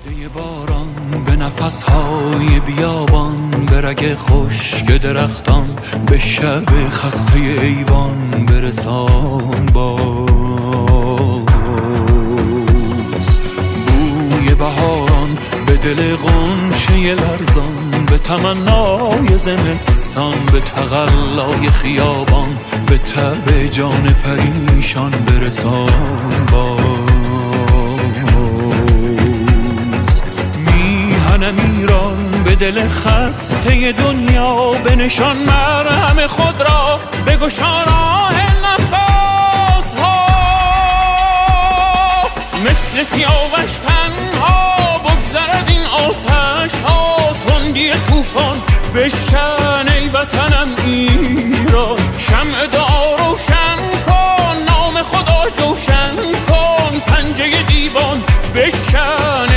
مژده باران به نفسهای بیابان، به رگ خشک درختان، به شب خسته ایوان برسان باز. بوی بهاران به دل غنچه لرزان، به تمنای زمستان، به تقلای خیابان، به تب جان پریشان برسان باز. ایران به دل خسته دنیا، به نشان مرهم خود را بگشا راه نفس ها. مثل سیاوش تنها بگذر از این آتش ها، تندی طوفان بشکن ای وطنم ایران. شمع دعا روشن کن، نام خدا جوشن کن، پنجه دیوان بشکن